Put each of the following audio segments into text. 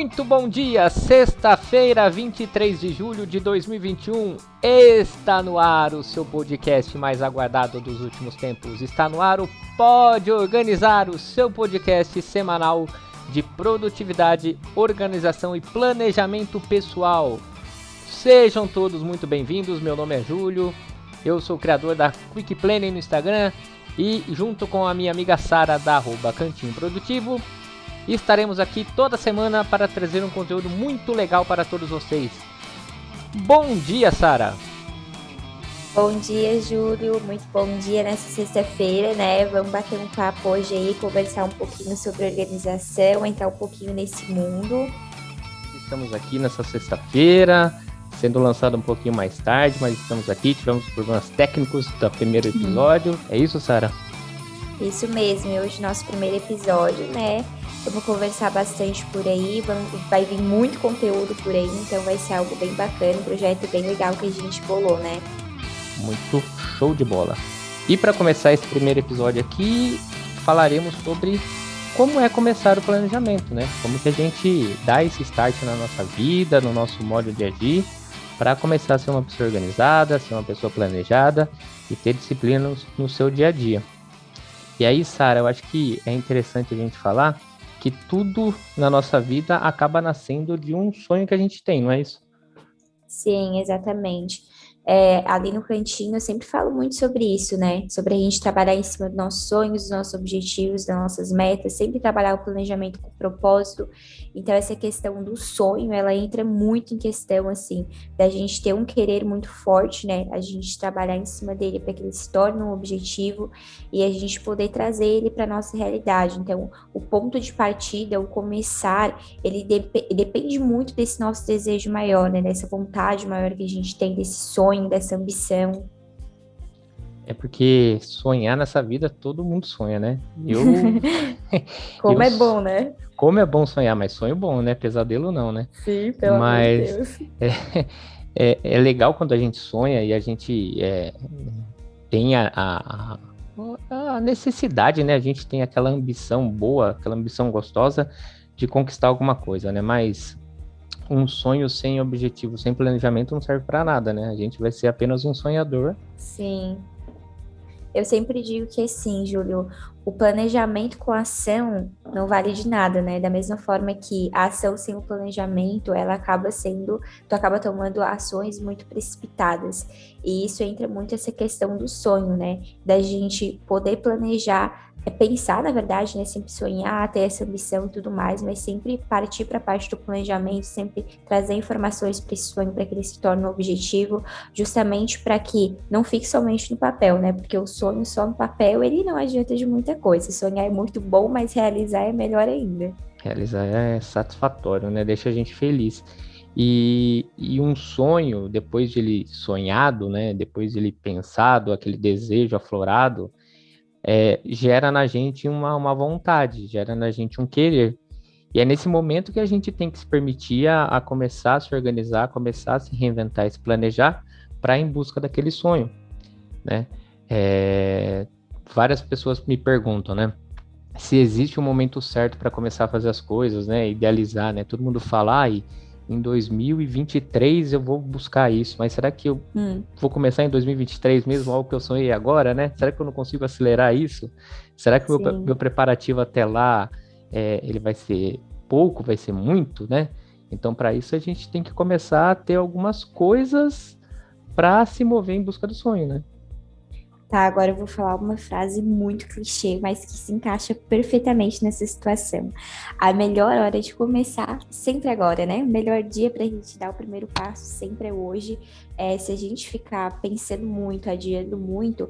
Muito bom dia, sexta-feira, 23 de julho de 2021, está no ar o seu podcast mais aguardado dos últimos tempos. Está no ar o Pode Organizar, o seu podcast semanal de produtividade, organização e planejamento pessoal. Sejam todos muito bem-vindos, meu nome é Júlio, eu sou o criador da Quick Planning no Instagram e junto com a minha amiga Sara da @Cantinho Produtivo, estaremos aqui toda semana para trazer um conteúdo muito legal para todos vocês. Bom dia, Sara! Bom dia, Júlio. Muito bom dia nessa sexta-feira, né? Vamos bater um papo hoje aí, conversar um pouquinho sobre organização, entrar um pouquinho nesse mundo. Estamos aqui nessa sexta-feira, sendo lançado um pouquinho mais tarde, mas estamos aqui, tivemos problemas técnicos do primeiro episódio. É isso, Sara? Isso mesmo, e hoje nosso primeiro episódio, né? Vamos conversar bastante por aí, vai vir muito conteúdo por aí, então vai ser algo bem bacana, um projeto bem legal que a gente bolou, né? Muito show de bola. E para começar esse primeiro episódio aqui, falaremos sobre como é começar o planejamento, né? Como que a gente dá esse start na nossa vida, no nosso modo de agir, para começar a ser uma pessoa organizada, ser uma pessoa planejada e ter disciplina no seu dia a dia. E aí, Sara, eu acho que é interessante a gente falar que tudo na nossa vida acaba nascendo de um sonho que a gente tem, não é isso? Sim, exatamente. Ali no cantinho eu sempre falo muito sobre isso, né? Sobre a gente trabalhar em cima dos nossos sonhos, dos nossos objetivos, das nossas metas, sempre trabalhar o planejamento com propósito. Então, essa questão do sonho, ela entra muito em questão, assim, da gente ter um querer muito forte, né? A gente trabalhar em cima dele para que ele se torne um objetivo e a gente poder trazer ele para a nossa realidade. Então, o ponto de partida, o começar, ele depende muito desse nosso desejo maior, né? Dessa vontade maior que a gente tem, desse sonho, dessa ambição. É porque sonhar nessa vida todo mundo sonha, né? Como é bom, né? Como é bom sonhar, mas sonho bom, né? Pesadelo não, né? Sim, pelo amor de Deus. É legal quando a gente sonha e a gente tem a necessidade, né? A gente tem aquela ambição boa, aquela ambição gostosa de conquistar alguma coisa, né? Mas um sonho sem objetivo, sem planejamento não serve para nada, né? A gente vai ser apenas um sonhador. Sim. Eu sempre digo que assim, Júlio, o planejamento com a ação não vale de nada, né? Da mesma forma que a ação sem o planejamento, ela acaba tu acaba tomando ações muito precipitadas. E isso entra muito essa questão do sonho, né? Da gente poder planejar, pensar, na verdade, né? Sempre sonhar, ter essa ambição e tudo mais, mas sempre partir para a parte do planejamento, sempre trazer informações para esse sonho, para que ele se torne um objetivo, justamente para que não fique somente no papel, né? Porque o sonho só no papel, ele não adianta de muita coisa. Sonhar é muito bom, mas realizar é melhor ainda. Realizar é satisfatório, né? Deixa a gente feliz. E um sonho, depois de ele sonhado, né? Depois de ele pensado, aquele desejo aflorado, gera na gente uma vontade, gera na gente um querer. E é nesse momento que a gente tem que se permitir a começar a se organizar, começar a se reinventar e se planejar para ir em busca daquele sonho, né? Várias pessoas me perguntam, né? Se existe um momento certo para começar a fazer as coisas, né? Idealizar, né? Todo mundo fala, em 2023 eu vou buscar isso, mas será que eu vou começar em 2023 mesmo, algo que eu sonhei agora, né? Será que eu não consigo acelerar isso? Será que o meu preparativo até lá, ele vai ser pouco, vai ser muito, né? Então, para isso, a gente tem que começar a ter algumas coisas para se mover em busca do sonho, né? Tá, agora eu vou falar uma frase muito clichê, mas que se encaixa perfeitamente nessa situação. A melhor hora de começar sempre agora, né? O melhor dia pra gente dar o primeiro passo sempre é hoje. Se a gente ficar pensando muito, adiando muito,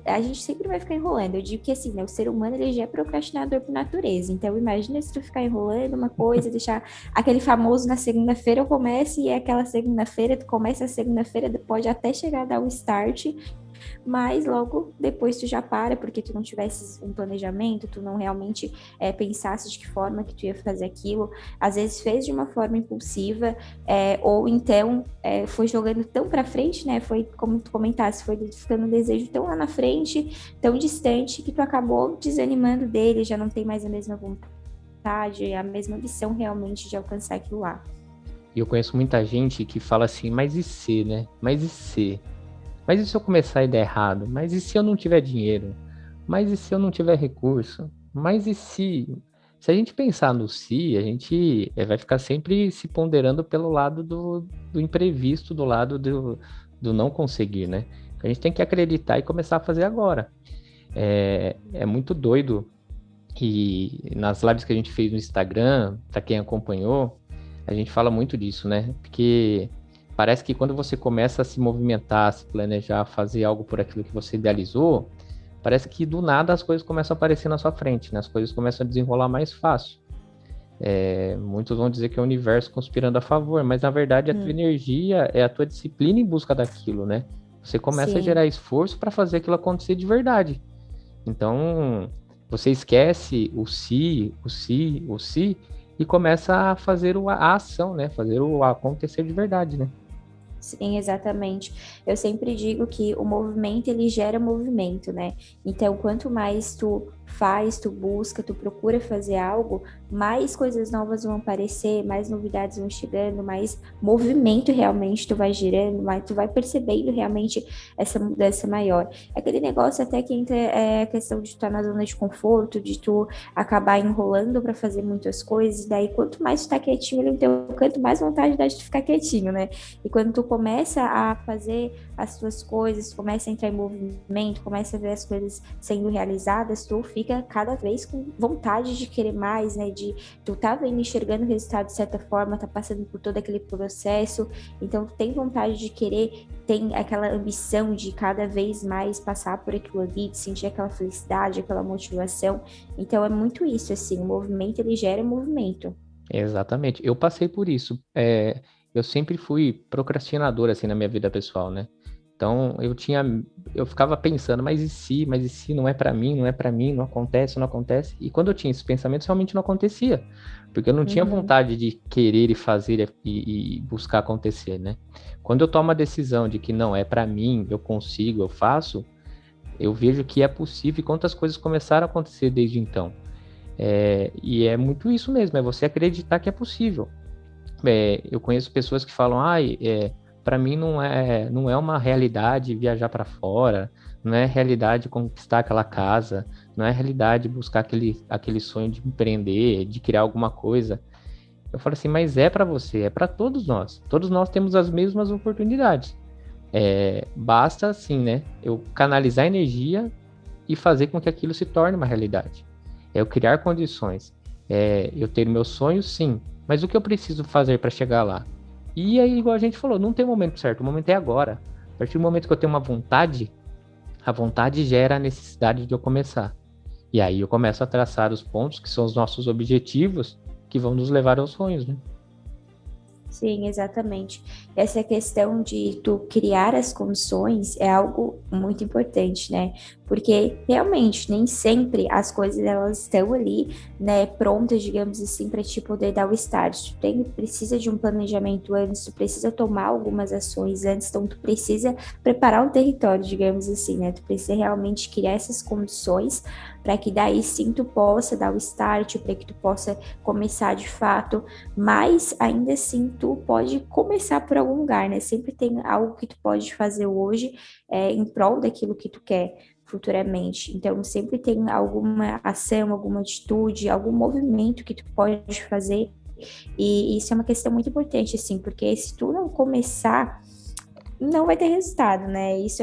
a gente sempre vai ficar enrolando. Eu digo que assim, né? O ser humano ele já é procrastinador por natureza. Então imagina se tu ficar enrolando uma coisa, deixar aquele famoso na segunda-feira eu começo e é aquela segunda-feira, tu começa a segunda-feira, pode até chegar a dar o start, mas logo depois tu já para, porque tu não tivesse um planejamento, tu não realmente pensasse de que forma que tu ia fazer aquilo, às vezes fez de uma forma impulsiva, ou então foi jogando tão para frente, né, foi como tu comentasse, foi ficando um desejo tão lá na frente, tão distante, que tu acabou desanimando dele, já não tem mais a mesma vontade vontade, a mesma ambição realmente de alcançar aquilo lá. E eu conheço muita gente que fala assim, mas e se, né? Mas e se? Mas e se eu começar a dar errado? Mas e se eu não tiver dinheiro? Mas e se eu não tiver recurso? Mas e se? Se a gente pensar no se, a gente vai ficar sempre se ponderando pelo lado do imprevisto, do lado do não conseguir, né? A gente tem que acreditar e começar a fazer agora. É muito doido. E nas lives que a gente fez no Instagram, para quem acompanhou, a gente fala muito disso, né? Porque parece que quando você começa a se movimentar, a se planejar, fazer algo por aquilo que você idealizou, parece que do nada as coisas começam a aparecer na sua frente, né? As coisas começam a desenrolar mais fácil. Muitos vão dizer que é o universo conspirando a favor, mas na verdade a tua energia é a tua disciplina em busca daquilo, né? Você começa a Sim. gerar esforço para fazer aquilo acontecer de verdade. Então, você esquece o se, o se, o se, e começa a fazer a ação, né? Fazer o acontecer de verdade, né? Sim, exatamente. Eu sempre digo que o movimento ele gera movimento, né? Então, quanto mais tu faz, tu busca, tu procura fazer algo, mais coisas novas vão aparecer, mais novidades vão chegando, mais movimento realmente tu vai gerando, mais tu vai percebendo realmente essa mudança maior. Aquele negócio até que entra a questão de tu estar na zona de conforto, de tu acabar enrolando para fazer muitas coisas, e daí quanto mais tu tá quietinho no teu canto, mais vontade dá de tu ficar quietinho, né? E quando tu começa a fazer as tuas coisas, começa a entrar em movimento, começa a ver as coisas sendo realizadas, tu fica cada vez com vontade de querer mais, né? De tu tá vendo, enxergando o resultado de certa forma, tá passando por todo aquele processo, então tu tem vontade de querer, tem aquela ambição de cada vez mais passar por aquilo ali, de sentir aquela felicidade, aquela motivação. Então é muito isso, assim, o movimento ele gera movimento. Exatamente. Eu passei por isso. Eu sempre fui procrastinador, assim, na minha vida pessoal, né? Então, eu ficava pensando, mas e se não é pra mim, não é pra mim, não acontece, não acontece. E quando eu tinha esses pensamentos, realmente não acontecia. Porque eu não tinha Uhum. vontade de querer e fazer e buscar acontecer, né? Quando eu tomo a decisão de que não é pra mim, eu consigo, eu faço, eu vejo que é possível e quantas coisas começaram a acontecer desde então. E é muito isso mesmo, é você acreditar que é possível. Eu conheço pessoas que falam, para mim não é uma realidade viajar para fora, não é realidade conquistar aquela casa, não é realidade buscar aquele sonho de empreender, de criar alguma coisa. Eu falo assim, mas é para você, é para todos nós. Todos nós temos as mesmas oportunidades. Basta assim, né? Eu canalizar energia e fazer com que aquilo se torne uma realidade. É eu criar condições. Eu ter meus sonhos, sim. Mas o que eu preciso fazer para chegar lá? E aí, igual a gente falou, não tem momento certo, o momento é agora. A partir do momento que eu tenho uma vontade, a vontade gera a necessidade de eu começar. E aí eu começo a traçar os pontos que são os nossos objetivos que vão nos levar aos sonhos, né? Sim, exatamente. Essa questão de tu criar as condições é algo muito importante, né? Porque realmente nem sempre as coisas elas estão ali, né, prontas, digamos assim, para te poder dar o start. Precisa de um planejamento antes, tu precisa tomar algumas ações antes, então tu precisa preparar um território, digamos assim, né? Tu precisa realmente criar essas condições para que daí sim tu possa dar o start, para que tu possa começar de fato, mas ainda assim tu pode começar por algum lugar, né? Sempre tem algo que tu pode fazer hoje em prol daquilo que tu quer futuramente. Então, sempre tem alguma ação, alguma atitude, algum movimento que tu pode fazer. E isso é uma questão muito importante, assim, porque se tu não começar não vai ter resultado, né? Isso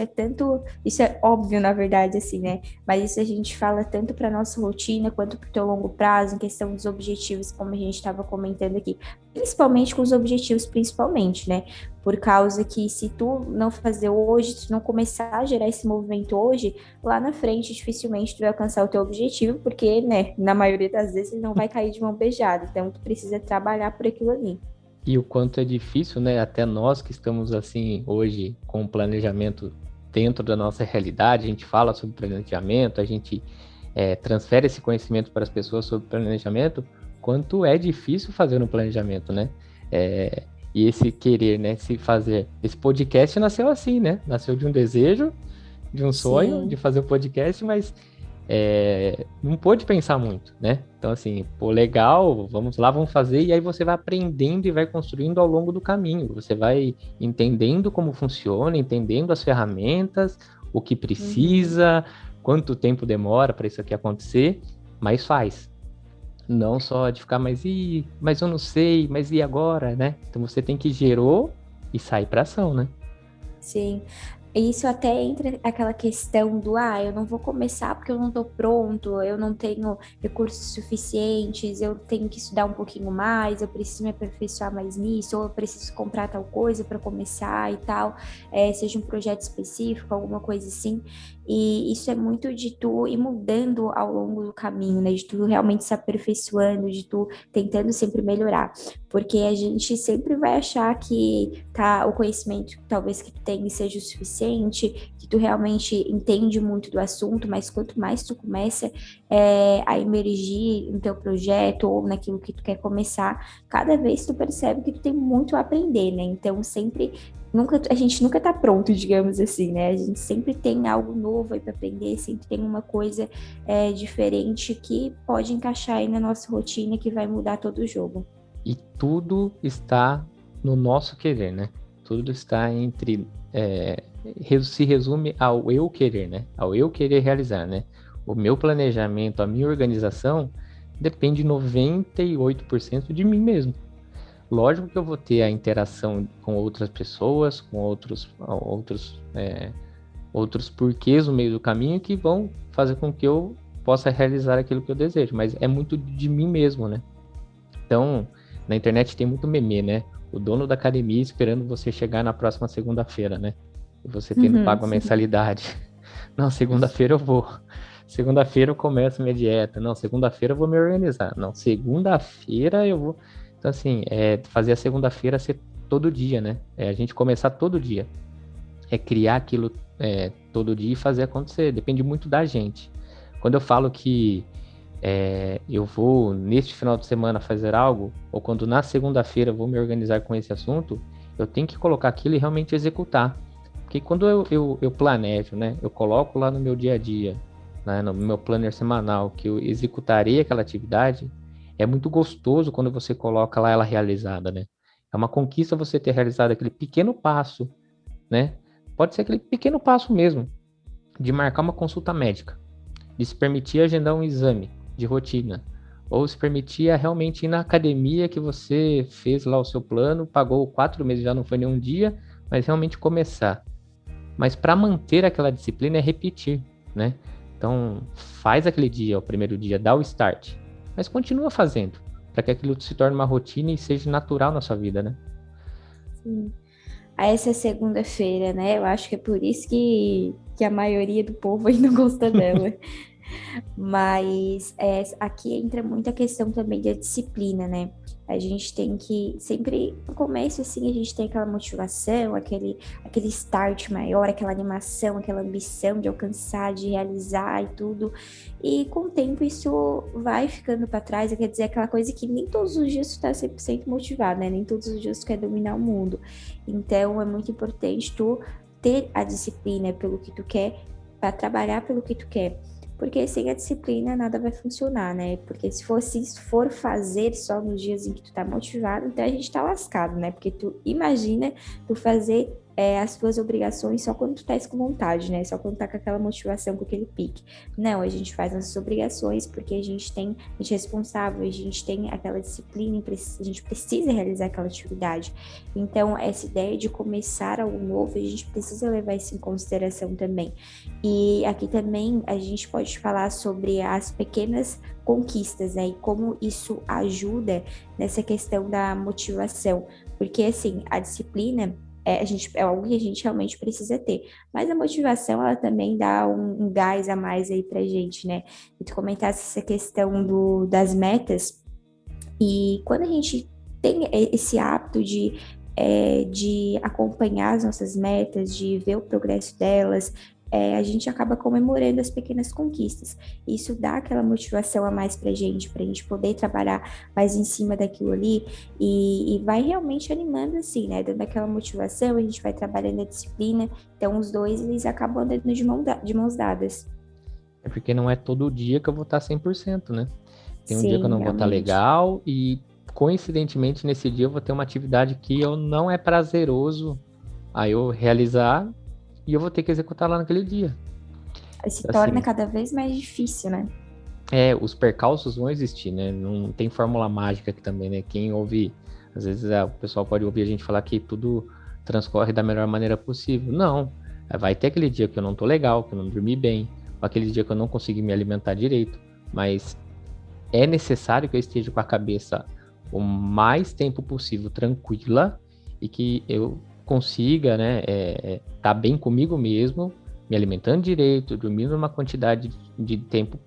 é óbvio, na verdade, assim, né? Mas isso a gente fala tanto para nossa rotina quanto para o teu longo prazo, em questão dos objetivos, como a gente estava comentando aqui, principalmente com os objetivos, principalmente, né? Por causa que se tu não fazer hoje, se tu não começar a gerar esse movimento hoje, lá na frente dificilmente tu vai alcançar o teu objetivo, porque, né, na maioria das vezes ele não vai cair de mão beijada. Então tu precisa trabalhar por aquilo ali. E o quanto é difícil, né? Até nós que estamos assim hoje com o planejamento dentro da nossa realidade, a gente fala sobre planejamento, a gente transfere esse conhecimento para as pessoas sobre planejamento, quanto é difícil fazer um planejamento, né? E esse querer, né? Se fazer. Esse podcast nasceu assim, né? Nasceu de um desejo, de um sonho, de Sim. fazer o podcast, mas não pôde pensar muito, né? Então, assim, pô, legal, vamos lá, vamos fazer, e aí você vai aprendendo e vai construindo ao longo do caminho. Você vai entendendo como funciona, entendendo as ferramentas, o que Uhum. precisa, quanto tempo demora para isso aqui acontecer, mas faz. Não só de ficar, mas eu não sei, mas e agora, né? Então você tem que gerou e sair para ação, né? Sim. Isso até entra aquela questão do, eu não vou começar porque eu não estou pronto, eu não tenho recursos suficientes, eu tenho que estudar um pouquinho mais, eu preciso me aperfeiçoar mais nisso, ou eu preciso comprar tal coisa para começar e tal, seja um projeto específico, alguma coisa assim. E isso é muito de tu ir mudando ao longo do caminho, né? De tu realmente se aperfeiçoando, de tu tentando sempre melhorar. Porque a gente sempre vai achar que o conhecimento talvez que tu tem seja o suficiente, que tu realmente entende muito do assunto, mas quanto mais tu começa a emergir no teu projeto ou naquilo que tu quer começar, cada vez tu percebe que tu tem muito a aprender, né? Então sempre a gente nunca tá pronto, digamos assim, né? A gente sempre tem algo novo aí para aprender, sempre tem uma coisa diferente que pode encaixar aí na nossa rotina que vai mudar todo o jogo. E tudo está no nosso querer, né? Tudo está se resume ao eu querer, né? Ao eu querer realizar, né? O meu planejamento, a minha organização depende 98% de mim mesmo. Lógico que eu vou ter a interação com outras pessoas, com outros porquês no meio do caminho que vão fazer com que eu possa realizar aquilo que eu desejo, mas é muito de mim mesmo, né? Então, na internet tem muito meme, né? O dono da academia esperando você chegar na próxima segunda-feira, né? E você tendo Uhum. pago a mensalidade. Não, segunda-feira eu vou. Segunda-feira eu começo minha dieta. Não, segunda-feira eu vou me organizar. Não, segunda-feira eu vou. Então, assim, fazer a segunda-feira ser todo dia, né? É a gente começar todo dia. É criar aquilo todo dia e fazer acontecer. Depende muito da gente. Quando eu falo que eu vou neste final de semana fazer algo, ou quando na segunda-feira vou me organizar com esse assunto, eu tenho que colocar aquilo e realmente executar. Porque quando eu planejo, né, eu coloco lá no meu dia a dia, né, no meu planner semanal, que eu executarei aquela atividade, é muito gostoso quando você coloca lá ela realizada, né? É uma conquista você ter realizado aquele pequeno passo, né? Pode ser aquele pequeno passo mesmo, de marcar uma consulta médica, de se permitir agendar um exame de rotina, ou se permitir realmente ir na academia que você fez lá o seu plano, pagou 4 meses, já não foi nenhum dia, mas realmente começar. Mas para manter aquela disciplina é repetir, né? Então, faz aquele dia, o primeiro dia, dá o start, mas continua fazendo, para que aquilo se torne uma rotina e seja natural na sua vida, né? Sim. A essa segunda-feira, né? Eu acho que é por isso que a maioria do povo ainda gosta dela. Mas aqui entra muita questão também da disciplina, né? A gente tem que sempre, no começo, assim, a gente tem aquela motivação, aquele start maior, aquela animação, aquela ambição de alcançar, de realizar e tudo. E com o tempo isso vai ficando para trás, quer dizer, aquela coisa que nem todos os dias tu está 100% motivado, né? Nem todos os dias tu quer dominar o mundo. Então é muito importante tu ter a disciplina pelo que tu quer, para trabalhar pelo que tu quer. Porque sem a disciplina nada vai funcionar, né? Porque se for fazer só nos dias em que tu tá motivado, então a gente tá lascado, né? Porque tu imagina tu fazer as tuas obrigações só quando tu tá com vontade, né? Só quando tá com aquela motivação, com aquele pique. Não, a gente faz nossas obrigações porque a gente é responsável, a gente tem aquela disciplina, a gente precisa realizar aquela atividade. Então, essa ideia de começar algo novo, a gente precisa levar isso em consideração também. E aqui também a gente pode falar sobre as pequenas conquistas, né? E como isso ajuda nessa questão da motivação. Porque, assim, a disciplina é algo que a gente realmente precisa ter. Mas a motivação, ela também dá um gás a mais aí pra gente, né? E tu comentasse essa questão das metas. E quando a gente tem esse hábito de acompanhar as nossas metas, de ver o progresso delas, a gente acaba comemorando as pequenas conquistas. Isso dá aquela motivação a mais pra gente poder trabalhar mais em cima daquilo ali e vai realmente animando assim, né? Dando aquela motivação, a gente vai trabalhando a disciplina, então os dois eles acabam andando de mãos dadas. É porque não é todo dia que eu vou estar 100%, né? Tem um dia que eu Sim, não vou estar realmente. legal e, coincidentemente, nesse dia eu vou ter uma atividade que eu não é prazeroso a eu realizar e eu vou ter que executar lá naquele dia. Aí se Então, torna assim, cada vez mais difícil, né? os percalços vão existir, né? Não tem fórmula mágica aqui também, né? Quem ouve, às vezes o pessoal pode ouvir a gente falar que tudo transcorre da melhor maneira possível. Não, vai ter aquele dia que eu não tô legal, que eu não dormi bem, ou aquele dia que eu não consegui me alimentar direito, mas é necessário que eu esteja com a cabeça o mais tempo possível tranquila e que eu consiga, né, tá bem comigo mesmo, me alimentando direito, dormindo numa quantidade de tempo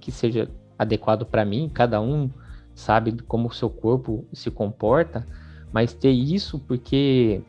que seja adequado para mim. Cada um sabe como o seu corpo se comporta, mas ter isso porque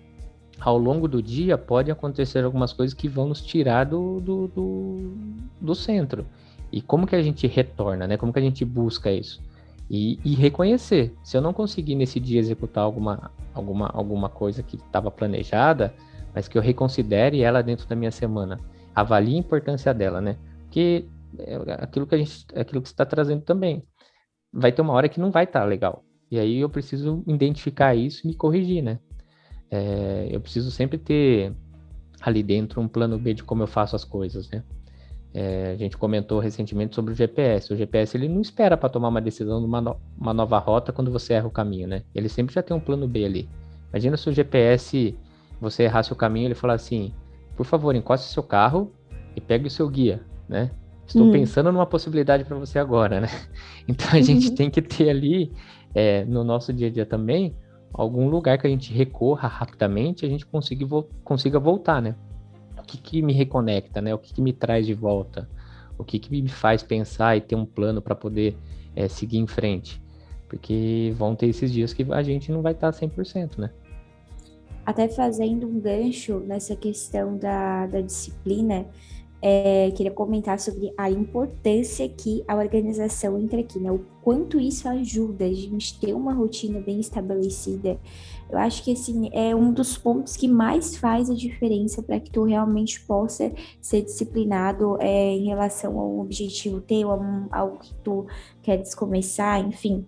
ao longo do dia pode acontecer algumas coisas que vão nos tirar do centro. E como que a gente retorna, né? Como que a gente busca isso? E reconhecer. Se eu não conseguir nesse dia executar alguma coisa que estava planejada, mas que eu reconsidere ela dentro da minha semana, avalie a importância dela, né? Porque é aquilo que você está trazendo também. Vai ter uma hora que não vai estar legal. E aí eu preciso identificar isso e me corrigir, né? Eu preciso sempre ter ali dentro um plano B de como eu faço as coisas, né? A gente comentou recentemente sobre o GPS. O GPS ele não espera para tomar uma decisão de uma nova rota quando você erra o caminho, né? Ele sempre já tem um plano B ali. Imagina se o GPS, você errasse o caminho, ele falar assim: por favor, encoste seu carro e pegue o seu guia, né? Estou Hum. pensando numa possibilidade para você agora, né? Então a gente tem que ter ali, no nosso dia a dia também, algum lugar que a gente recorra rapidamente, a gente consiga voltar, né? O que me reconecta, né? O que me traz de volta? O que me faz pensar e ter um plano para poder seguir em frente? Porque vão ter esses dias que a gente não vai estar 100%, né? Até fazendo um gancho nessa questão da disciplina, queria comentar sobre a importância que a organização entra aqui, né? O quanto isso ajuda a gente ter uma rotina bem estabelecida. Eu acho que assim é um dos pontos que mais faz a diferença para que tu realmente possa ser disciplinado em relação a um objetivo teu, algo que tu queres começar, enfim.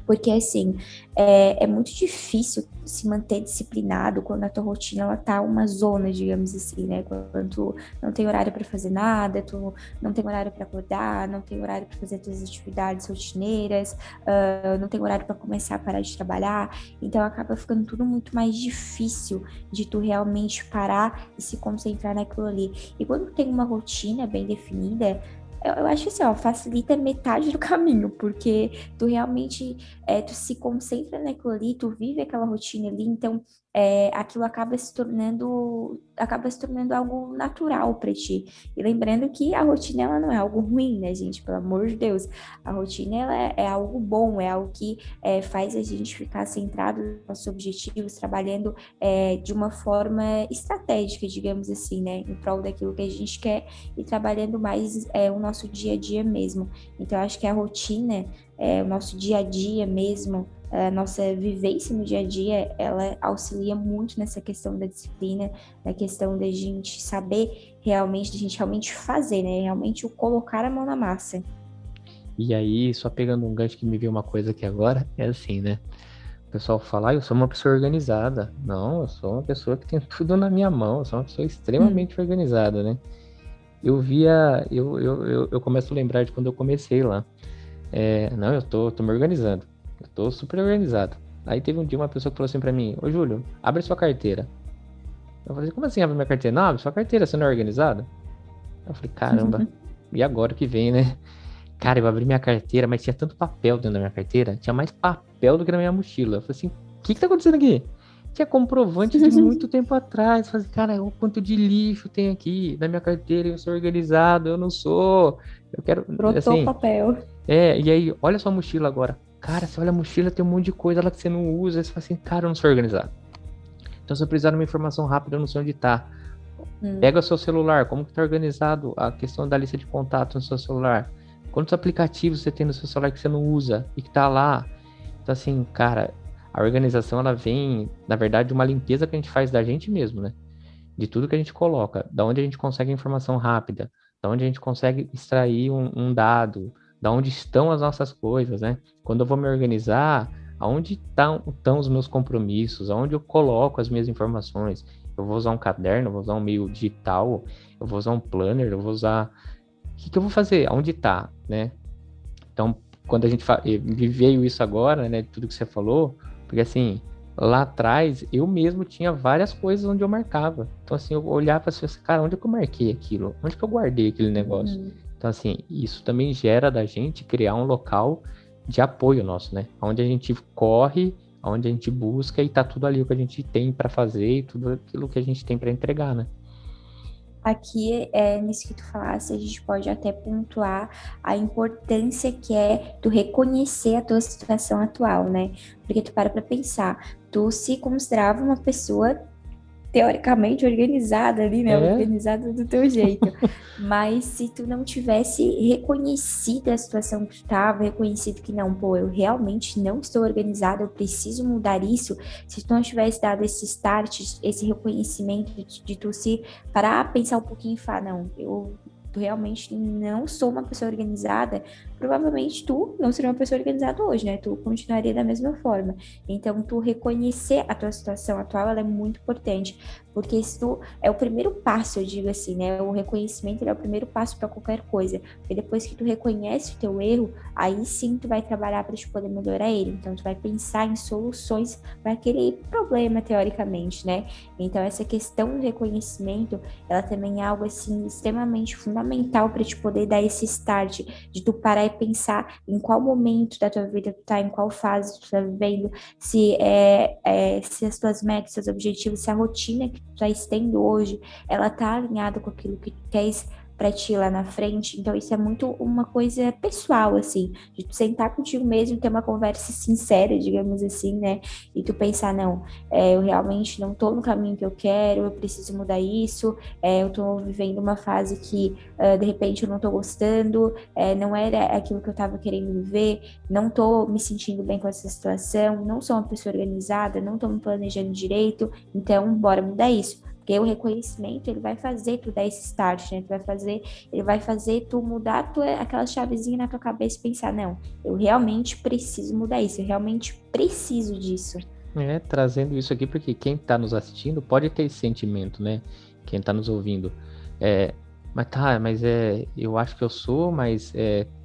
Porque, assim, é muito difícil se manter disciplinado quando a tua rotina, ela tá uma zona, digamos assim, né? Quando tu não tem horário para fazer nada, tu não tem horário para acordar, não tem horário para fazer tuas atividades rotineiras, não tem horário para começar a parar de trabalhar. Então, acaba ficando tudo muito mais difícil de tu realmente parar e se concentrar naquilo ali. E quando tu tem uma rotina bem definida, eu acho assim, ó, facilita metade do caminho, porque tu realmente tu se concentra naquilo ali, tu vive aquela rotina ali, então aquilo acaba se tornando algo natural para ti. E lembrando que a rotina ela não é algo ruim, né, gente? Pelo amor de Deus, a rotina ela é algo bom, é algo que faz a gente ficar centrado nos nossos objetivos, trabalhando de uma forma estratégica, digamos assim, né, em prol daquilo que a gente quer e trabalhando mais o nosso dia a dia mesmo. Então, eu acho que a rotina, o nosso dia a dia mesmo, a nossa vivência no dia a dia, ela auxilia muito nessa questão da disciplina, na questão da gente saber realmente, da gente realmente fazer, né? Realmente o colocar a mão na massa. E aí, só pegando um gancho que me veio uma coisa aqui agora, é assim, né? O pessoal fala, eu sou uma pessoa organizada. Não, eu sou uma pessoa que tem tudo na minha mão, eu sou uma pessoa Hum. extremamente organizada, né? Eu começo a lembrar de quando eu comecei lá. Não, eu tô me organizando. Eu tô super organizado. Aí teve um dia uma pessoa que falou assim pra mim, ô Júlio, abre sua carteira. Eu falei, como assim abre minha carteira? Não, abre sua carteira, você não é organizado? Eu falei, caramba, e agora que vem, né? Cara, eu abri minha carteira, mas tinha tanto papel dentro da minha carteira, tinha mais papel do que na minha mochila. Eu falei assim, o que tá acontecendo aqui? Tinha comprovante de muito tempo atrás. Eu falei, cara, o quanto de lixo tem aqui na minha carteira, eu sou organizado, eu não sou. Eu quero, Brotou o assim, papel. e aí, olha sua mochila agora. Cara, você olha a mochila, tem um monte de coisa lá que você não usa. Aí você fala assim, cara, eu não sou organizado. Então, se eu precisar de uma informação rápida, eu não sei onde tá. Hum. Pega o seu celular, como que tá organizado a questão da lista de contatos no seu celular? Quantos aplicativos você tem no seu celular que você não usa e que tá lá? Então, assim, cara, a organização, ela vem, na verdade, de uma limpeza que a gente faz da gente mesmo, né? De tudo que a gente coloca, da onde a gente consegue informação rápida, da onde a gente consegue extrair um dado, da onde estão as nossas coisas, né? Quando eu vou me organizar, aonde estão os meus compromissos, aonde eu coloco as minhas informações. Eu vou usar um caderno, eu vou usar um meio digital, eu vou usar um planner, eu vou usar... O que eu vou fazer? Aonde está, né? Então, quando a gente me veio isso agora, né, tudo que você falou, porque assim, lá atrás eu mesmo tinha várias coisas onde eu marcava. Então, assim, eu olhava assim, cara, onde é que eu marquei aquilo? Onde que eu guardei aquele negócio? Então, assim, isso também gera da gente criar um local de apoio nosso, né? Onde a gente corre, onde a gente busca e tá tudo ali o que a gente tem para fazer e tudo aquilo que a gente tem para entregar, né? Aqui, nisso que tu falasse, a gente pode até pontuar a importância que é tu reconhecer a tua situação atual, né? Porque tu para pra pensar, tu se considerava uma pessoa teoricamente organizada ali, né? É, Organizada do teu jeito. Mas se tu não tivesse reconhecido a situação que tu estava, reconhecido que não, pô, eu realmente não estou organizada, eu preciso mudar isso. Se tu não tivesse dado esse start, esse reconhecimento de tu se parar, pensar um pouquinho e falar, não, eu realmente não sou uma pessoa organizada, provavelmente tu não seria uma pessoa organizada hoje, né? Tu continuaria da mesma forma. Então, tu reconhecer a tua situação atual, ela é muito importante, porque isso é o primeiro passo, eu digo assim, né? O reconhecimento é o primeiro passo para qualquer coisa. Porque depois que tu reconhece o teu erro, aí sim tu vai trabalhar para te poder melhorar ele. Então, tu vai pensar em soluções para aquele problema, teoricamente, né? Então, essa questão do reconhecimento, ela também é algo assim extremamente fundamental para te poder dar esse start, de tu parar e pensar em qual momento da tua vida tu tá, em qual fase tu tá vivendo, se as tuas metas, seus objetivos, se a rotina que tu estás tendo hoje, ela tá alinhada com aquilo que tu queres para ti lá na frente. Então, isso é muito uma coisa pessoal, assim, de tu sentar contigo mesmo, ter uma conversa sincera, digamos assim, né? E tu pensar, não, eu realmente não tô no caminho que eu quero, eu preciso mudar isso, eu tô vivendo uma fase que, de repente, eu não tô gostando, não era aquilo que eu tava querendo viver, não tô me sentindo bem com essa situação, não sou uma pessoa organizada, não tô me planejando direito, então bora mudar isso. Porque o reconhecimento, ele vai fazer tu dar esse start, né? Ele vai fazer tu mudar aquela chavezinha na tua cabeça e pensar, não, eu realmente preciso mudar isso, eu realmente preciso disso. trazendo isso aqui porque quem está nos assistindo pode ter esse sentimento, né? Quem está nos ouvindo. Eu acho que eu sou, mas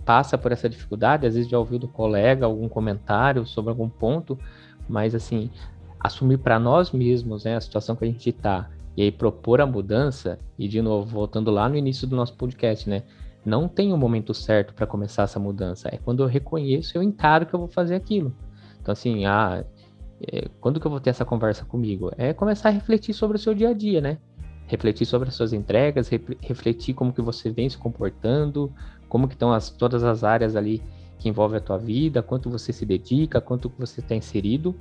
passa por essa dificuldade, às vezes já ouviu do colega algum comentário sobre algum ponto, mas assim, assumir para nós mesmos, né, a situação que a gente está, e aí propor a mudança, e de novo, voltando lá no início do nosso podcast, né? Não tem um momento certo para começar essa mudança. É quando eu reconheço, eu encaro que eu vou fazer aquilo. Então, assim, quando que eu vou ter essa conversa comigo? É começar a refletir sobre o seu dia a dia, né? Refletir sobre as suas entregas, refletir como que você vem se comportando, como que estão todas as áreas ali que envolvem a tua vida, quanto você se dedica, quanto você está inserido,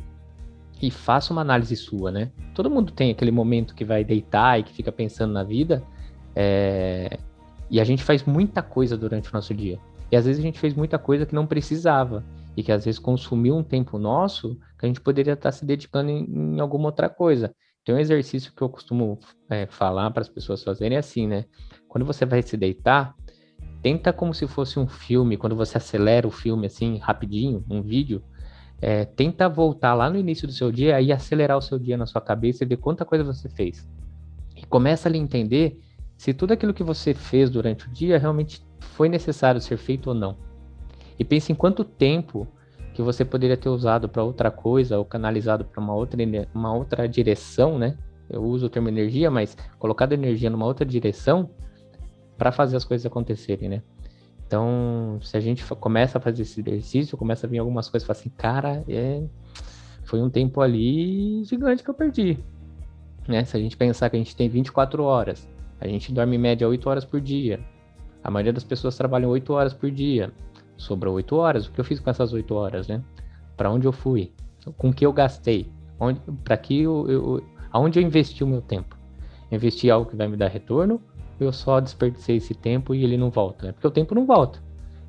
e faça uma análise sua, né? Todo mundo tem aquele momento que vai deitar e que fica pensando na vida, e a gente faz muita coisa durante o nosso dia. E às vezes a gente fez muita coisa que não precisava, e que às vezes consumiu um tempo nosso que a gente poderia estar se dedicando em alguma outra coisa. Tem um exercício que eu costumo falar para as pessoas fazerem assim, né? Quando você vai se deitar, tenta como se fosse um filme, quando você acelera o filme assim, rapidinho, um vídeo, tenta voltar lá no início do seu dia e acelerar o seu dia na sua cabeça e ver quanta coisa você fez. E começa ali a entender se tudo aquilo que você fez durante o dia realmente foi necessário ser feito ou não. E pense em quanto tempo que você poderia ter usado para outra coisa ou canalizado para uma outra direção, né? Eu uso o termo energia, mas colocado energia numa outra direção para fazer as coisas acontecerem, né? Então, se a gente começa a fazer esse exercício, começa a vir algumas coisas e fala assim, cara, foi um tempo ali gigante que eu perdi, né? Se a gente pensar que a gente tem 24 horas, a gente dorme em média 8 horas por dia, a maioria das pessoas trabalham 8 horas por dia, sobrou 8 horas, o que eu fiz com essas 8 horas, né? Para onde eu fui? Com o que eu gastei? Aonde eu investi o meu tempo? Investi em algo que vai me dar retorno, ou eu só desperdicei esse tempo e ele não volta, né? Porque o tempo não volta.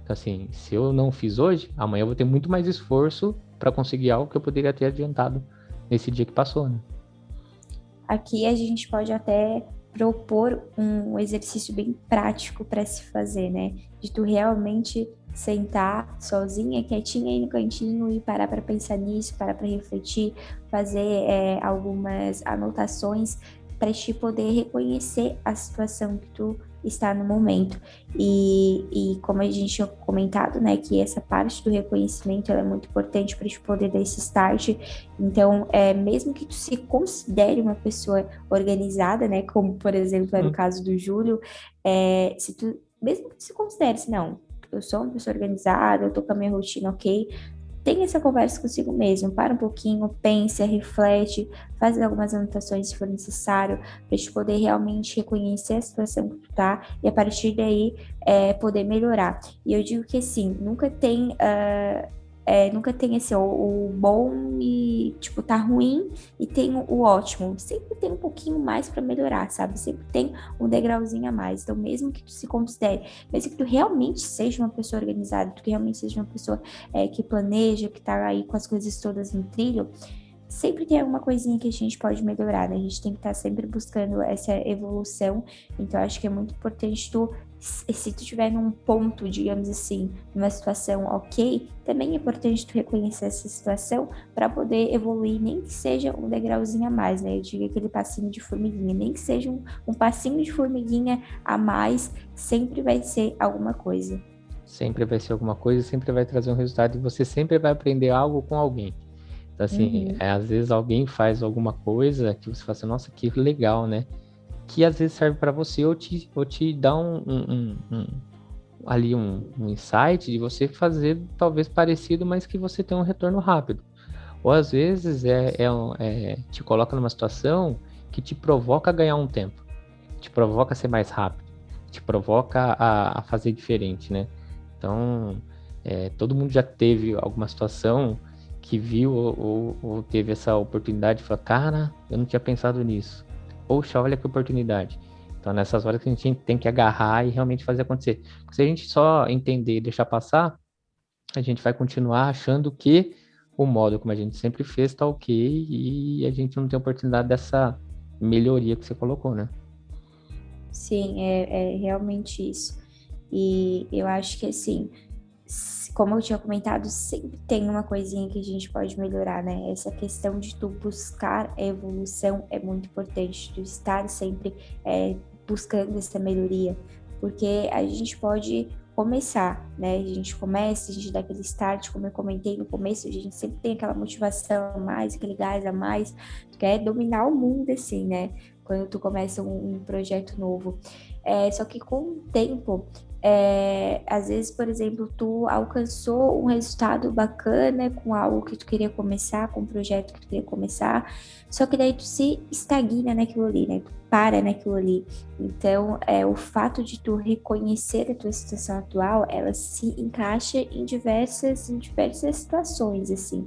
Então, assim, se eu não fiz hoje, amanhã eu vou ter muito mais esforço para conseguir algo que eu poderia ter adiantado nesse dia que passou, né? Aqui a gente pode até propor um exercício bem prático para se fazer, né? De tu realmente sentar sozinha, quietinha aí no cantinho e parar para pensar nisso, parar para refletir, fazer algumas anotações para te poder reconhecer a situação que tu está no momento. E como a gente tinha comentado, né, que essa parte do reconhecimento ela é muito importante para te poder dar esse start. Então, mesmo que tu se considere uma pessoa organizada, né, como por exemplo é no caso do Júlio, se tu, mesmo que tu se considere, se não, eu sou uma pessoa organizada, eu tô com a minha rotina ok, tenha essa conversa consigo mesmo, para um pouquinho, pensa, reflete, faz algumas anotações se for necessário, para te poder realmente reconhecer a situação que tu tá e a partir daí poder melhorar. E eu digo que assim, nunca tem esse o bom e tipo tá ruim e tem o ótimo, sempre tem um pouquinho mais para melhorar, sabe? Sempre tem um degrauzinho a mais. Então, mesmo que tu se considere, mesmo que tu realmente seja uma pessoa organizada, tu que realmente seja uma pessoa que planeja, que tá aí com as coisas todas no trilho, sempre tem alguma coisinha que a gente pode melhorar, né? A gente tem que estar sempre buscando essa evolução. Então, acho que é muito importante se tu estiver num ponto, digamos assim, numa situação ok, também é importante tu reconhecer essa situação para poder evoluir, nem que seja um degrauzinho a mais, né? Eu digo aquele passinho de formiguinha, nem que seja um passinho de formiguinha a mais, sempre vai ser alguma coisa. Sempre vai ser alguma coisa, sempre vai trazer um resultado e você sempre vai aprender algo com alguém. Então, assim, Uhum. às vezes alguém faz alguma coisa que você fala assim, nossa, que legal, né? Que às vezes serve para você ou te dá um insight de você fazer talvez parecido, mas que você tem um retorno rápido. Ou às vezes te coloca numa situação que te provoca a ganhar um tempo, te provoca a ser mais rápido, te provoca a fazer diferente, né? Então, todo mundo já teve alguma situação que viu ou teve essa oportunidade de falar, cara, eu não tinha pensado nisso. Poxa, olha que oportunidade. Então, nessas horas que a gente tem que agarrar e realmente fazer acontecer. Porque se a gente só entender e deixar passar, a gente vai continuar achando que o modo como a gente sempre fez está ok e a gente não tem oportunidade dessa melhoria que você colocou, né? Sim, é realmente isso. E eu acho que assim, como eu tinha comentado, sempre tem uma coisinha que a gente pode melhorar, né? Essa questão de tu buscar a evolução é muito importante, tu estar sempre buscando essa melhoria, porque a gente pode começar, né? A gente começa, a gente dá aquele start, como eu comentei no começo, a gente sempre tem aquela motivação a mais, aquele gás a mais, tu quer dominar o mundo, assim, né? Quando tu começa um projeto novo. Só que com o tempo, às vezes, por exemplo, tu alcançou um resultado bacana com algo que tu queria começar, com um projeto que tu queria começar, só que daí tu se estagna naquilo ali, né? Tu para naquilo ali. Então, o fato de tu reconhecer a tua situação atual, ela se encaixa em diversas situações, assim.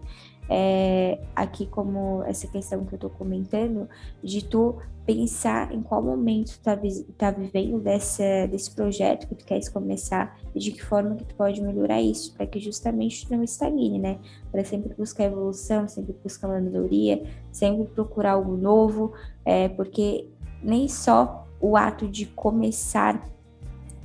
Aqui como essa questão que eu tô comentando, de tu pensar em qual momento tu tá vivendo desse projeto que tu queres começar e de que forma que tu pode melhorar isso, para que justamente tu não estagne, né? Para sempre buscar evolução, sempre buscar uma melhoria, sempre procurar algo novo, porque nem só o ato de começar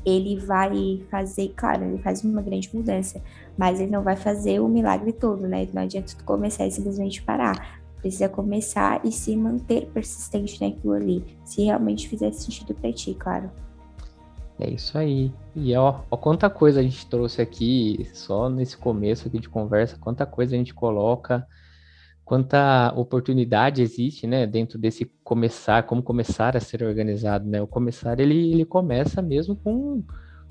ele vai fazer, claro, ele faz uma grande mudança, mas ele não vai fazer o milagre todo, né? Não adianta tu começar e simplesmente parar. Precisa começar e se manter persistente naquilo ali, se realmente fizer sentido pra ti, claro. É isso aí. E ó, quanta coisa a gente trouxe aqui, só nesse começo aqui de conversa, quanta coisa a gente coloca, quanta oportunidade existe, né, dentro desse começar, como começar a ser organizado, né? O começar, ele começa mesmo com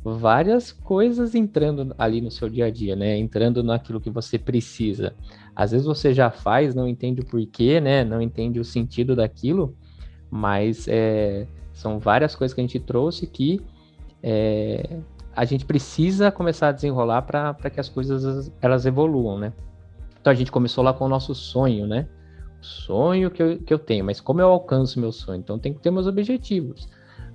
várias coisas entrando ali no seu dia a dia, né? Entrando naquilo que você precisa. Às vezes você já faz, não entende o porquê, né? Não entende o sentido daquilo, mas são várias coisas que a gente trouxe que é, a gente precisa começar a desenrolar para que as coisas elas evoluam, né? Então a gente começou lá com o nosso sonho, né? O sonho que eu tenho, mas como eu alcanço meu sonho? Então tem que ter meus objetivos.